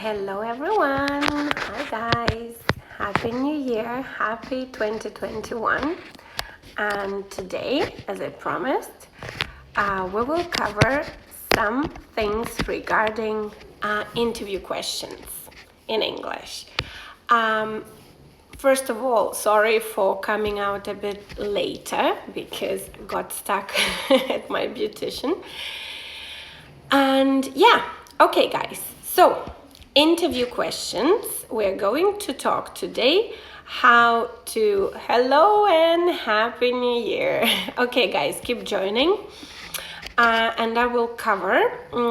Hello everyone. Hi guys. Happy New Year. Happy 2021. And today, as I promised, we will cover some things regarding interview questions in English. First of all, sorry for coming out a bit later because I got stuck at my beautician. And yeah, okay guys, so interview questions. We're going to talk today how to, hello and happy new year. Okay guys, keep joining. And I will cover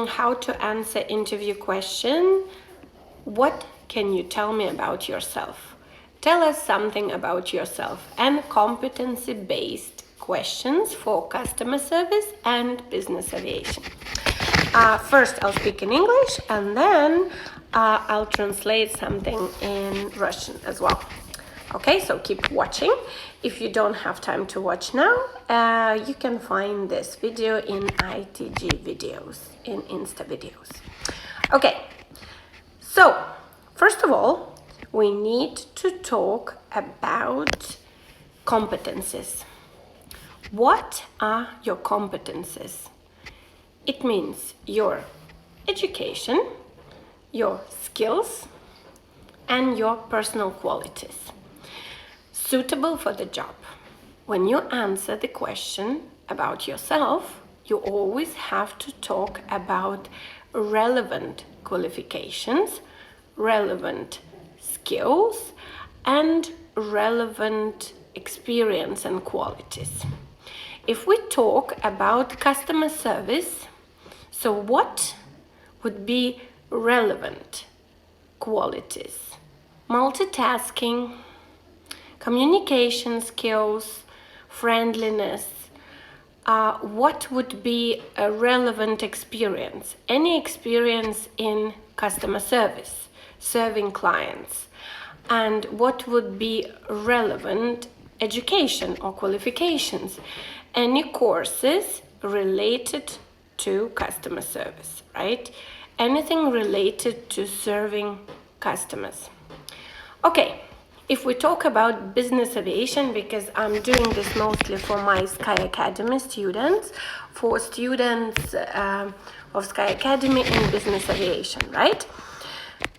how to answer interview question. What can you tell me about yourself? Tell us something about yourself, and competency-based questions for customer service and business aviation. First, I'll speak in English, and then I'll translate something in Russian as well. Okay, so keep watching. If you don't have time to watch now, you can find this video in ITG videos, in Insta videos. Okay, so first of all, we need to talk about competencies. What are your competencies? It means your education, your skills, and your personal qualities suitable for the job. When you answer the question about yourself, you always have to talk about relevant qualifications, relevant skills, and relevant experience and qualities. If we talk about customer service, so what would be relevant qualities? Multitasking, communication skills, friendliness. What would be a relevant experience? Any experience in customer service, serving clients. And what would be relevant education or qualifications? Any courses related to customer service, right? Anything related to serving customers. Okay, if we talk about business aviation, because I'm doing this mostly for my Sky Academy students, for students of Sky Academy in business aviation, right?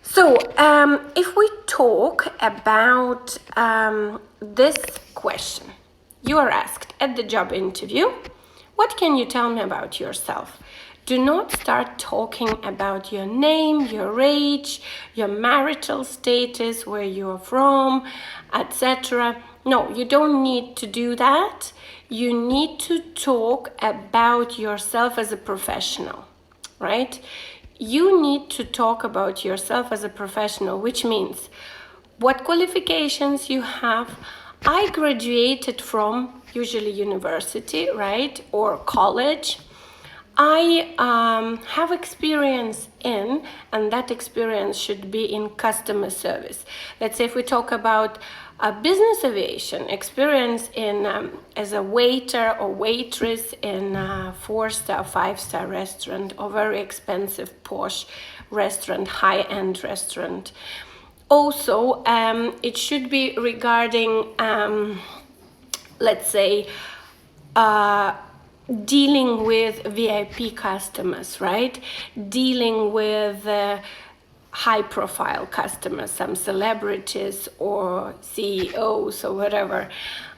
So, if we talk about this question, you are asked at the job interview, what can you tell me about yourself? Do not start talking about your name, your age, your marital status, where you're from, etc. No, you don't need to do that. You need to talk about yourself as a professional, right? You need to talk about yourself as a professional, which means what qualifications you have. I graduated from usually university, right, or college. I have experience in, and that experience should be in customer service. Let's say if we talk about business aviation, experience in as a waiter or waitress in a 4-star, 5-star restaurant, or very expensive posh restaurant, high-end restaurant. Also, it should be regarding, let's say, dealing with VIP customers, right? Dealing with high-profile customers, some celebrities or CEOs or whatever.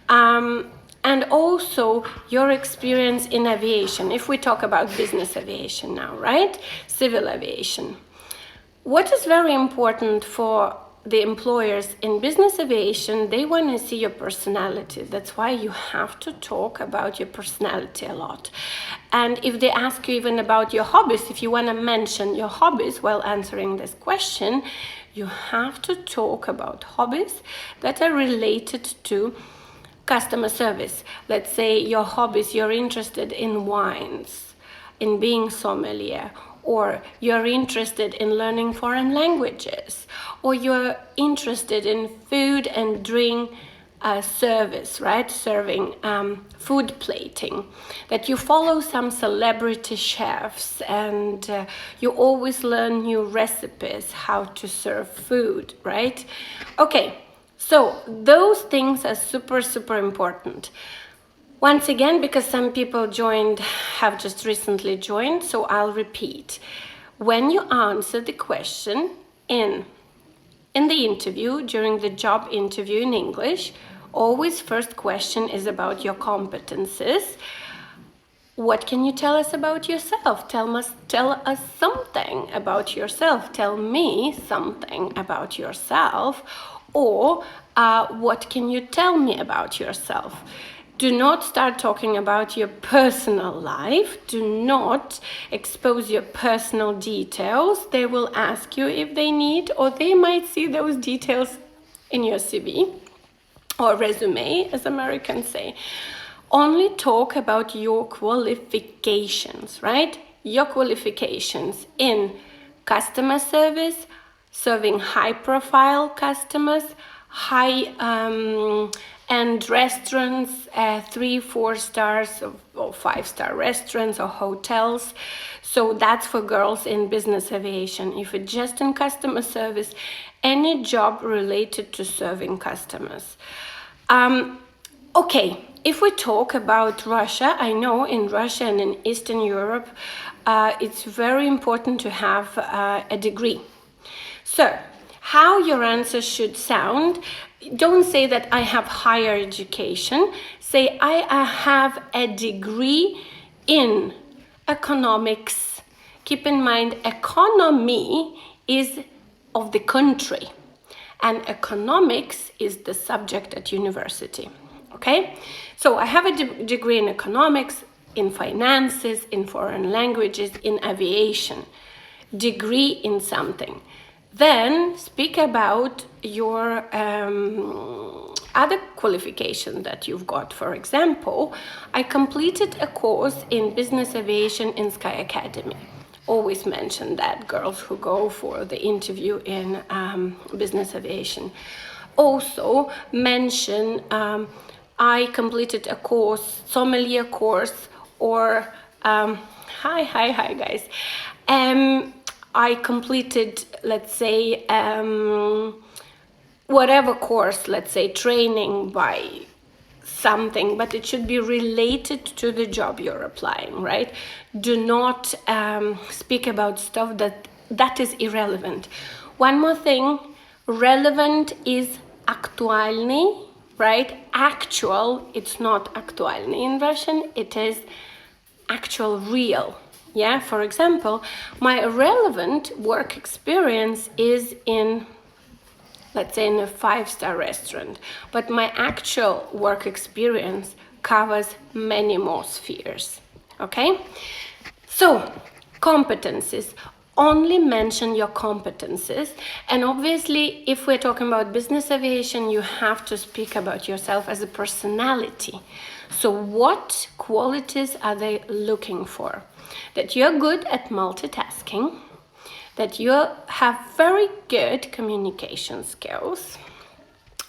And also your experience in aviation, if we talk about business aviation now, right? Civil aviation. What is very important for the employers in business aviation, they want to see your personality. That's why you have to talk about your personality a lot. And if they ask you even about your hobbies, if you want to mention your hobbies while answering this question, you have to talk about hobbies that are related to customer service. Let's say your hobbies, you're interested in wines, in being sommelier, or you're interested in learning foreign languages, or you're interested in food and drink service, right? Serving, food plating, that you follow some celebrity chefs and you always learn new recipes, how to serve food, right? Okay, so those things are super, super important. Once again, because some people have just recently joined, so I'll repeat. When you answer the question in the interview, during the job interview in English, always first question is about your competences. What can you tell us about yourself? Tell us something about yourself. Tell me something about yourself. Or what can you tell me about yourself? Do not start talking about your personal life. Do not expose your personal details. They will ask you if they need, or they might see those details in your CV or resume, as Americans say. Only talk about your qualifications, right? Your qualifications in customer service, serving high-profile customers, high-end restaurants, 3-4 stars or 5-star restaurants or hotels. So that's for girls in business aviation. If it's just in customer service, any job related to serving customers. Okay, if we talk about Russia, I know in Russia and in Eastern Europe, it's very important to have a degree. So, how your answer should sound, don't say that I have higher education. Say I have a degree in economics. Keep in mind, economy is of the country, and economics is the subject at university. Okay, so I have a degree in economics, in finances, in foreign languages, in aviation. Degree in something. Then speak about your other qualification that you've got. For example, I completed a course in business aviation in Sky Academy. Always mention that, girls who go for the interview in business aviation. Also mention I completed a course, sommelier course, or hi guys. I completed, let's say, whatever course, let's say training by something, but it should be related to the job you're applying, right? Do not speak about stuff that is irrelevant. One more thing, relevant is актуальный, right? Actual, it's not актуальный in Russian, it is actual, real. Yeah, for example, my relevant work experience is in, let's say, in a 5-star restaurant, but my actual work experience covers many more spheres. Okay? So, competencies. Only mention your competencies, and obviously if we're talking about business aviation, you have to speak about yourself as a personality. So what qualities are they looking for? That you're good at multitasking, that you have very good communication skills,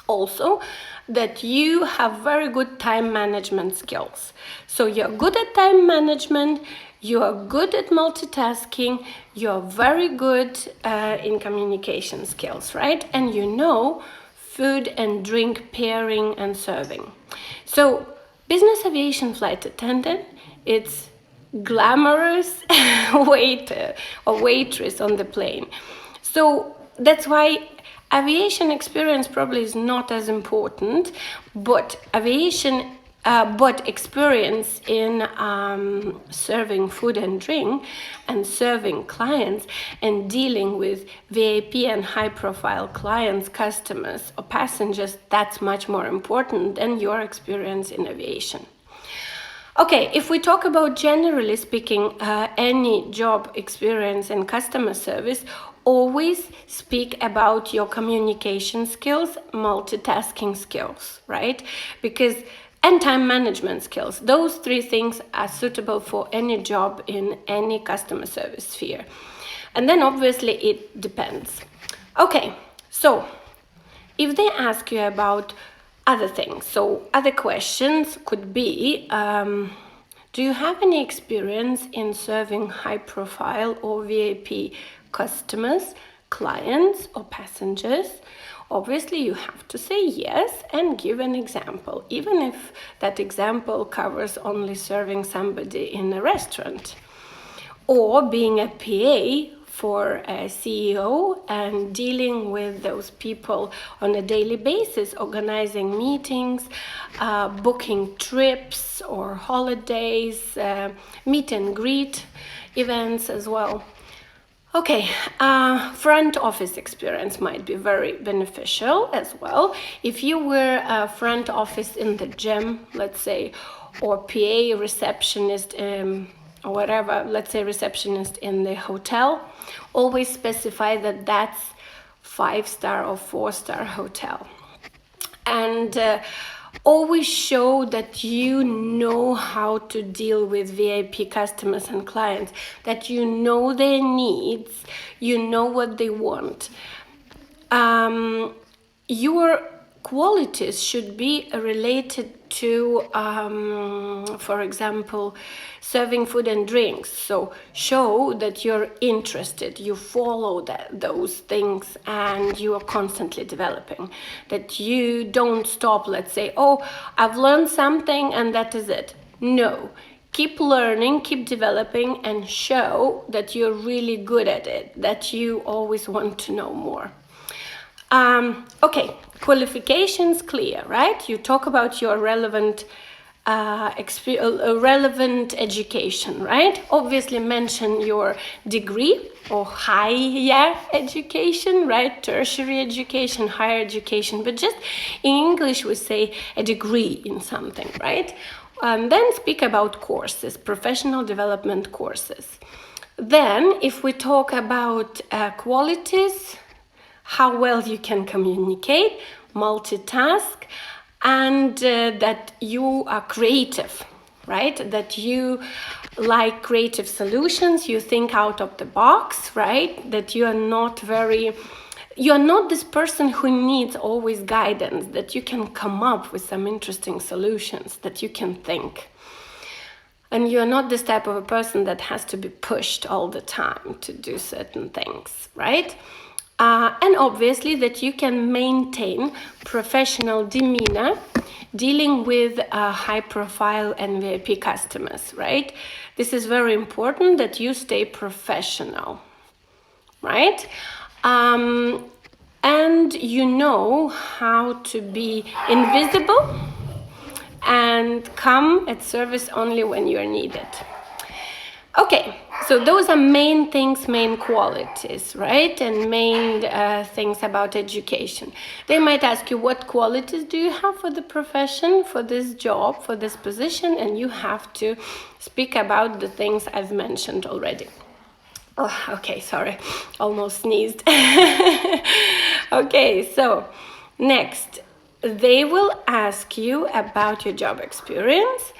also that you have very good time management skills. So you're good at time management, you are good at multitasking, you're very good in communication skills, right? And you know food and drink pairing and serving. So business aviation flight attendant, it's glamorous waiter or waitress on the plane. So that's why aviation experience probably is not as important, but experience in serving food and drink and serving clients and dealing with VIP and high-profile clients, customers, or passengers, that's much more important than your experience in aviation. Okay, if we talk about generally speaking, any job experience in customer service, always speak about your communication skills, multitasking skills, right? And time management skills. Those 3 things are suitable for any job in any customer service sphere. And then obviously it depends. Okay, so if they ask you about Other things. So other questions could be, do you have any experience in serving high-profile or VIP customers, clients, or passengers? Obviously, you have to say yes and give an example, even if that example covers only serving somebody in a restaurant. Or being a PA for a CEO and dealing with those people on a daily basis, organizing meetings, booking trips or holidays, meet and greet events as well. Okay, front office experience might be very beneficial as well. If you were a front office in the gym, let's say, or PA receptionist, or whatever, let's say receptionist in the hotel, always specify that that's 5-star or 4-star hotel. And always show that you know how to deal with VIP customers and clients, that you know their needs, you know what they want. Your qualities should be related to, for example, serving food and drinks. So show that you're interested, you follow those things, and you are constantly developing. That you don't stop, let's say, oh, I've learned something and that is it. No. Keep learning, keep developing, and show that you're really good at it, that you always want to know more. Okay, qualifications clear, right? You talk about your relevant relevant education, right? Obviously mention your degree or higher education, right? Tertiary education, higher education, but just in English we say a degree in something, right? Then speak about courses, professional development courses. Then if we talk about qualities, how well you can communicate, multitask, and that you are creative, right? That you like creative solutions, you think out of the box, right? That you're not this person who needs always guidance, that you can come up with some interesting solutions, that you can think. And you're not this type of a person that has to be pushed all the time to do certain things, right? And obviously that you can maintain professional demeanor dealing with high profile and VIP customers, right? This is very important that you stay professional, right? And you know how to be invisible and come at service only when you're needed. Okay, so those are main things, main qualities, right? And main things about education. They might ask you, what qualities do you have for the profession, for this job, for this position? And you have to speak about the things I've mentioned already. Oh, okay, sorry, almost sneezed. Okay, so next, they will ask you about your job experience.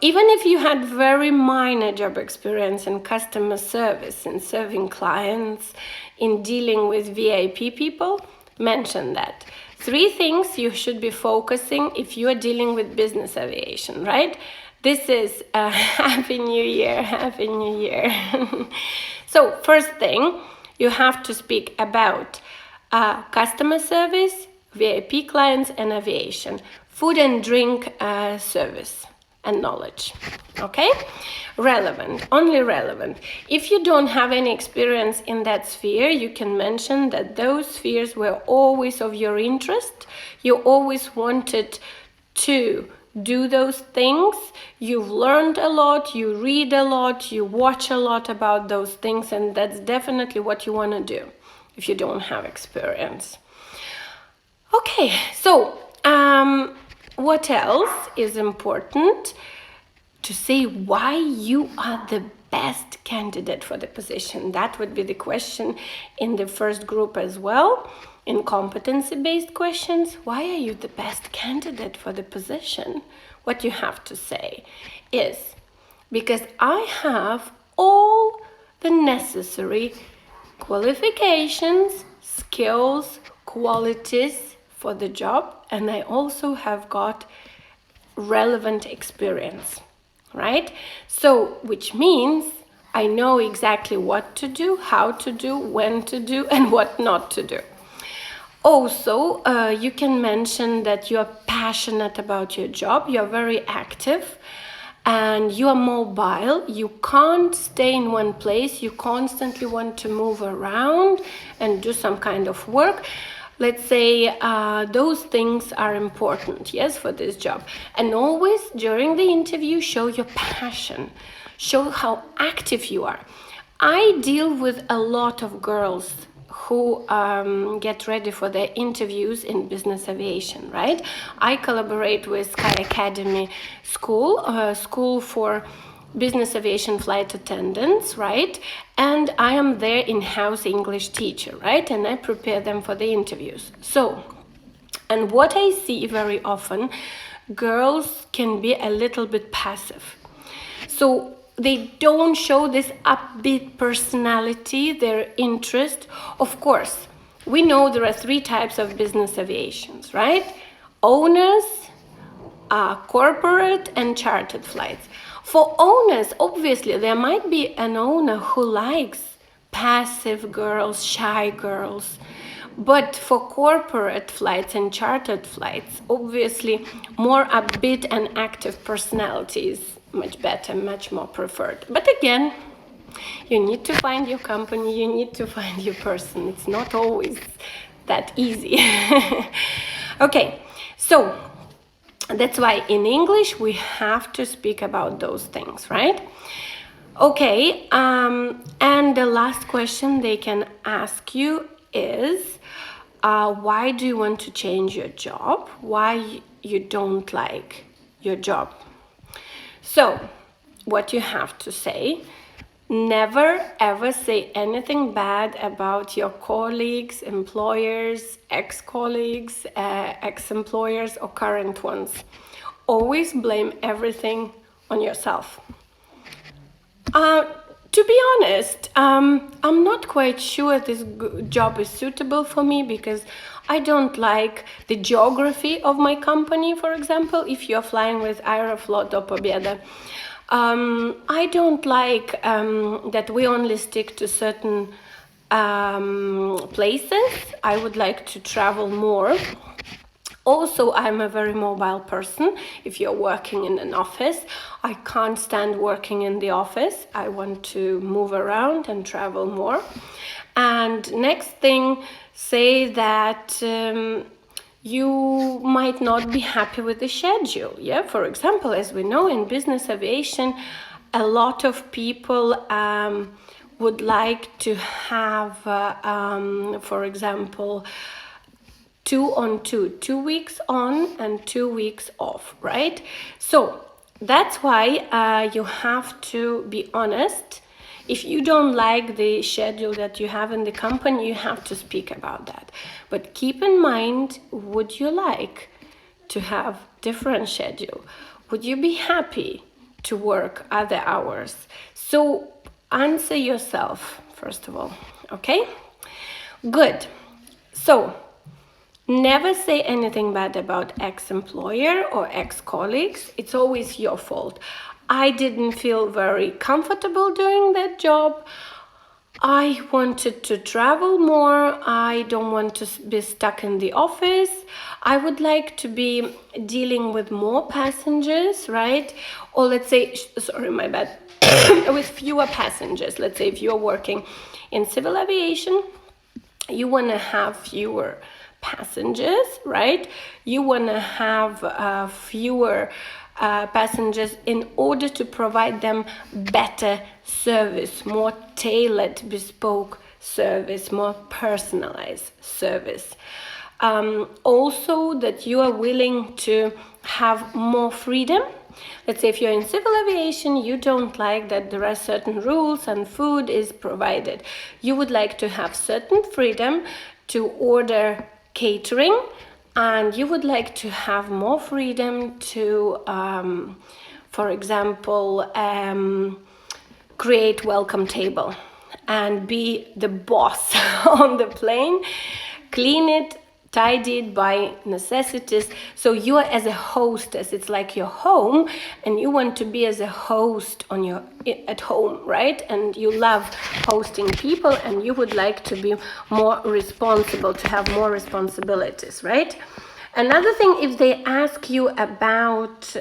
Even if you had very minor job experience in customer service, in serving clients, in dealing with VIP people, mention that. 3 things you should be focusing if you are dealing with business aviation, right? This is Happy New Year, Happy New Year. So first thing, you have to speak about customer service, VIP clients, and aviation. Food and drink service and knowledge, okay? Relevant, only relevant. If you don't have any experience in that sphere, you can mention that those spheres were always of your interest. You always wanted to do those things. You've learned a lot, you read a lot, you watch a lot about those things, and that's definitely what you want to do if you don't have experience. Okay, so what else is important? To say why you are the best candidate for the position. That would be the question in the first group as well. In competency-based questions, why are you the best candidate for the position? What you have to say is, because I have all the necessary qualifications, skills, qualities for the job, and I also have got relevant experience, right? So, which means I know exactly what to do, how to do, when to do, and what not to do. Also, you can mention that you are passionate about your job, you're very active, and you are mobile. You can't stay in one place. You constantly want to move around and do some kind of work. Let's say those things are important, yes, for this job. And always during the interview, show your passion. Show how active you are. I deal with a lot of girls who get ready for their interviews in business aviation, right? I collaborate with Sky Academy School, school for business aviation flight attendants, right? And I am their in-house English teacher, right? And I prepare them for the interviews. So, and what I see very often, girls can be a little bit passive. So they don't show this upbeat personality, their interest. Of course, we know there are 3 types of business aviations, right? Owners, corporate, and chartered flights. For owners, obviously, there might be an owner who likes passive girls, shy girls. But for corporate flights and chartered flights, obviously, more upbeat and active personalities much better, much more preferred. But again, you need to find your company, you need to find your person. It's not always that easy. Okay, so that's why in English we have to speak about those things, right? Okay, and the last question they can ask you is, why do you want to change your job? Why you don't like your job? So, what you have to say, never ever say anything bad about your colleagues, employers, ex-colleagues, ex-employers, or current ones. Always blame everything on yourself. To be honest, I'm not quite sure this job is suitable for me because I don't like the geography of my company, for example, if you're flying with Aeroflot or Pobeda. I don't like that we only stick to certain places. I would like to travel more. Also, I'm a very mobile person. If you're working in an office, I can't stand working in the office. I want to move around and travel more. And next thing, say that you might not be happy with the schedule. Yeah, for example, as we know in business aviation, a lot of people would like to have, for example, 2 on 2, 2 weeks on and 2 weeks off, right? So that's why you have to be honest. If you don't like the schedule that you have in the company, you have to speak about that. But keep in mind, would you like to have different schedule? Would you be happy to work other hours? So answer yourself, first of all, okay? Good. So never say anything bad about ex-employer or ex-colleagues. It's always your fault. I didn't feel very comfortable doing that job. I wanted to travel more. I don't want to be stuck in the office. I would like to be dealing with more passengers, right? Or let's say, sorry, my bad, with fewer passengers. Let's say if you're working in civil aviation, you want to have fewer passengers, right? You want to have fewer passengers in order to provide them better service, more tailored, bespoke service, more personalized service. Also that you are willing to have more freedom. Let's say if you're in civil aviation, you don't like that there are certain rules and food is provided. You would like to have certain freedom to order catering, and you would like to have more freedom to, for example, create welcome table and be the boss on the plane, clean it, tidied by necessities. So you are as a hostess, it's like your home, and you want to be as a host at home, right? And you love hosting people, and you would like to be more responsible, to have more responsibilities, right? Another thing, if they ask you about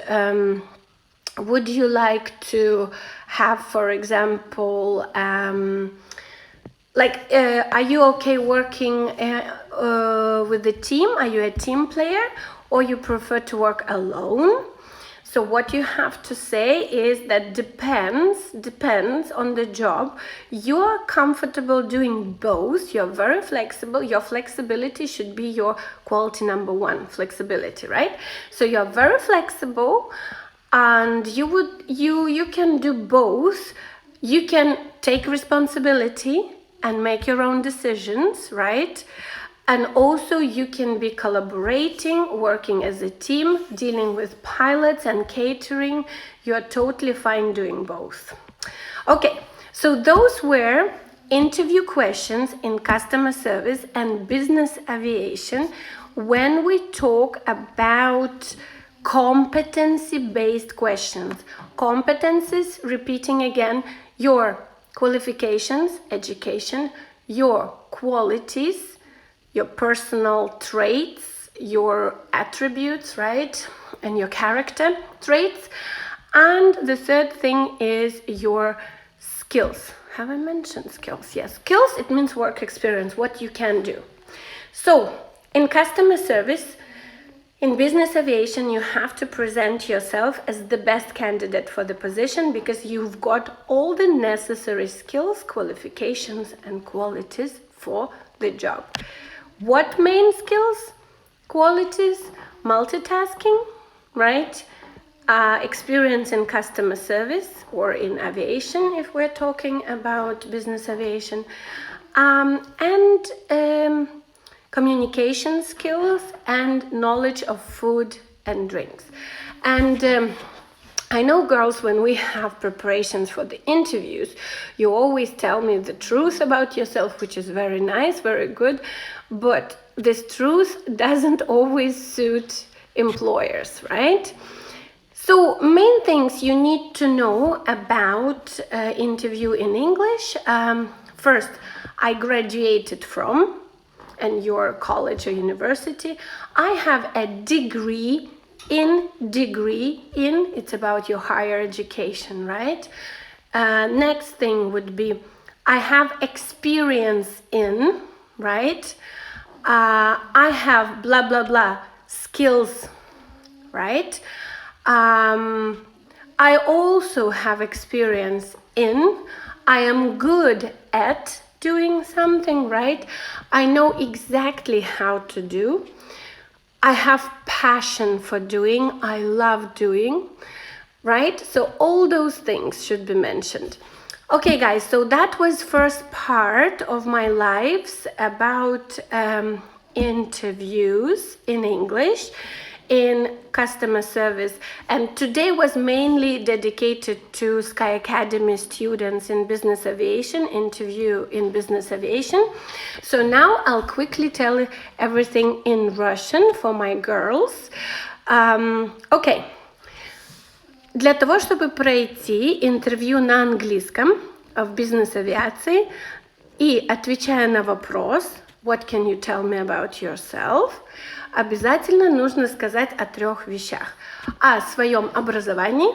would you like to have, for example, are you okay working with the team? Are you a team player, or you prefer to work alone? So what you have to say is that depends on the job. You're comfortable doing both. You're very flexible. Your flexibility should be your quality number one, flexibility, right? So you're very flexible, and you can do both. You can take responsibility and make your own decisions, right? And also you can be collaborating, working as a team, dealing with pilots and catering. You're totally fine doing both. Okay, so those were interview questions in customer service and business aviation when we talk about competency-based questions. Competencies, repeating again, your qualifications, education, your qualities, your personal traits, your attributes, right? And your character traits. And the third thing is your skills. Have I mentioned skills? Yes. Skills, it means work experience, what you can do. So, in customer service, in business aviation, you have to present yourself as the best candidate for the position because you've got all the necessary skills, qualifications, and qualities for the job. What main skills, qualities? Multitasking, right? Experience in customer service or in aviation, if we're talking about business aviation, and communication skills and knowledge of food and drinks. And I know, girls, when we have preparations for the interviews, you always tell me the truth about yourself, which is very nice, very good, but this truth doesn't always suit employers, right? So main things you need to know about interview in English. First, I graduated from, and your college or university. I have a degree in, it's about your higher education, right? Next thing would be, I have experience in, right? I have blah, blah, blah, skills, right? I also have experience in, I am good at doing something, right? I know exactly how to do. I have passion for doing, I love doing, right? So all those things should be mentioned. Okay, guys, so that was first part of my lives about interviews in English in customer service, and today was mainly dedicated to Sky Academy students in business aviation, interview in business aviation. So now I'll quickly tell everything in Russian for my girls. Okay. Для того, чтобы пройти интервью на английском в бизнес-авиации и отвечая на вопрос What can you tell me about yourself? Обязательно нужно сказать о 3 вещах. О своем образовании,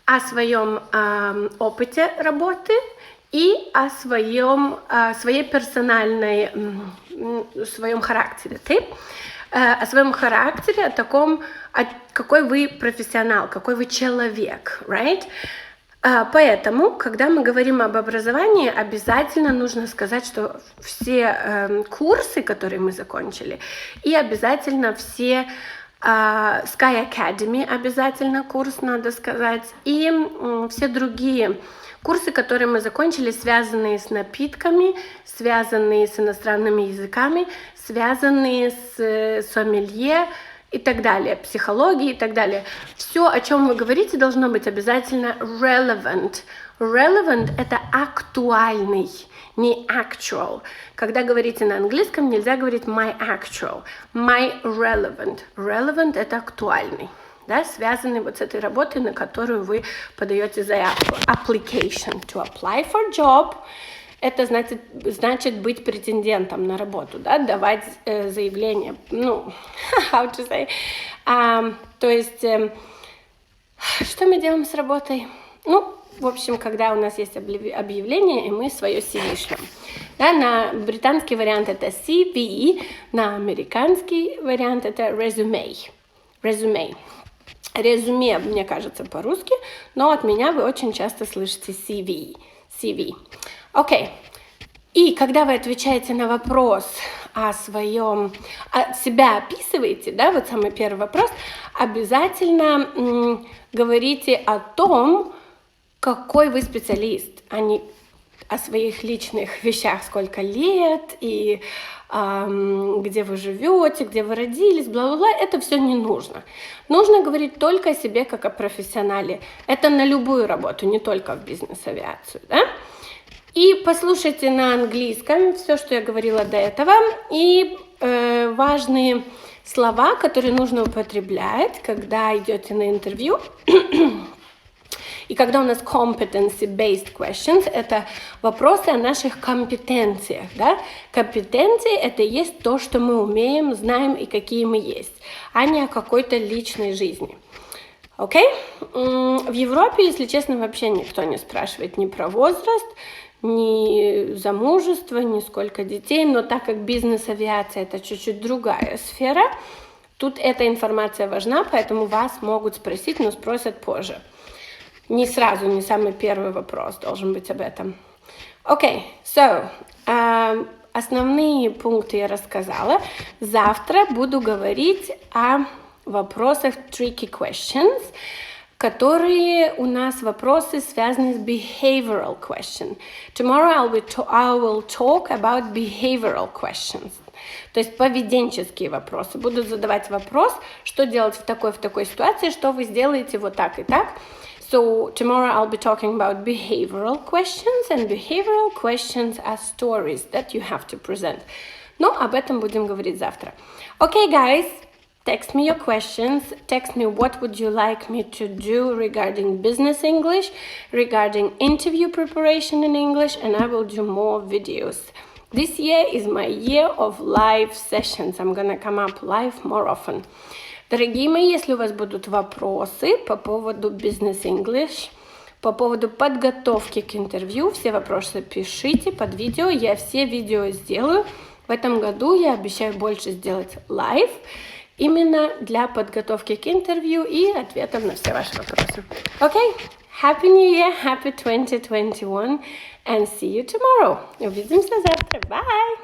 о своем опыте работы и о своей персональной, своем характере. О своем характере, о таком, какой вы профессионал, какой вы человек, right? Поэтому, когда мы говорим об образовании, обязательно нужно сказать, что все курсы, которые мы закончили, и обязательно все Sky Academy, обязательно курс надо сказать, и все другие курсы, которые мы закончили, связанные с напитками, связанные с иностранными языками, связанные с сомелье, и так далее, психологии и так далее. Все, о чем вы говорите, должно быть обязательно relevant Relevant – это актуальный, не actual. Когда говорите на английском, нельзя говорить my actual. My relevant. Relevant – это актуальный, да, связанный вот с этой работой, на которую вы подаете заявку. Application. To apply for job – это значит быть претендентом на работу, да, давать заявление. Ну, how to say. То есть, что мы делаем с работой? Ну, в общем, когда у нас есть объявление, и мы свое CV шлем. Да, на британский вариант это CV, на американский вариант это resume. Резюме, мне кажется, по-русски, но от меня вы очень часто слышите CV. Окей. И когда вы отвечаете на вопрос себя описываете, да, вот самый первый вопрос, обязательно говорите о том, какой вы специалист, а не о своих личных вещах, сколько лет и где вы живете, где вы родились, бла-бла-бла. Это все не нужно. Нужно говорить только о себе как о профессионале. Это на любую работу, не только в бизнес-авиацию, да? И послушайте на английском все, что я говорила до этого, и важные слова, которые нужно употреблять, когда идете на интервью. И когда у нас Competency-based questions, это вопросы о наших компетенциях, да? Компетенции – это и есть то, что мы умеем, знаем и какие мы есть, а не о какой-то личной жизни. Окей? В Европе, если честно, вообще никто не спрашивает ни про возраст, ни замужество, ни сколько детей, но так как бизнес-авиация – это чуть-чуть другая сфера, тут эта информация важна, поэтому вас могут спросить, но спросят позже. Не сразу, не самый первый вопрос должен быть об этом. Окей, основные пункты я рассказала. Завтра буду говорить о вопросах tricky questions, которые у нас вопросы связаны с behavioral question. Tomorrow I will talk about behavioral questions. То есть поведенческие вопросы. Буду задавать вопрос, что делать в такой ситуации, что вы сделаете вот так и так. So tomorrow I'll be talking about behavioral questions, and behavioral questions are stories that you have to present. Но об этом будем говорить завтра. Okay, guys, text me your questions. Text me what would you like me to do regarding business English, regarding interview preparation in English, and I will do more videos. This year is my year of live sessions. I'm gonna come up live more often. Дорогие мои, если у вас будут вопросы по поводу Business English, по поводу подготовки к интервью, все вопросы пишите под видео, я все видео сделаю. В этом году я обещаю больше сделать лайв, именно для подготовки к интервью и ответов на все ваши вопросы. Okay? Happy New Year, Happy 2021, and see you tomorrow. Увидимся завтра. Bye!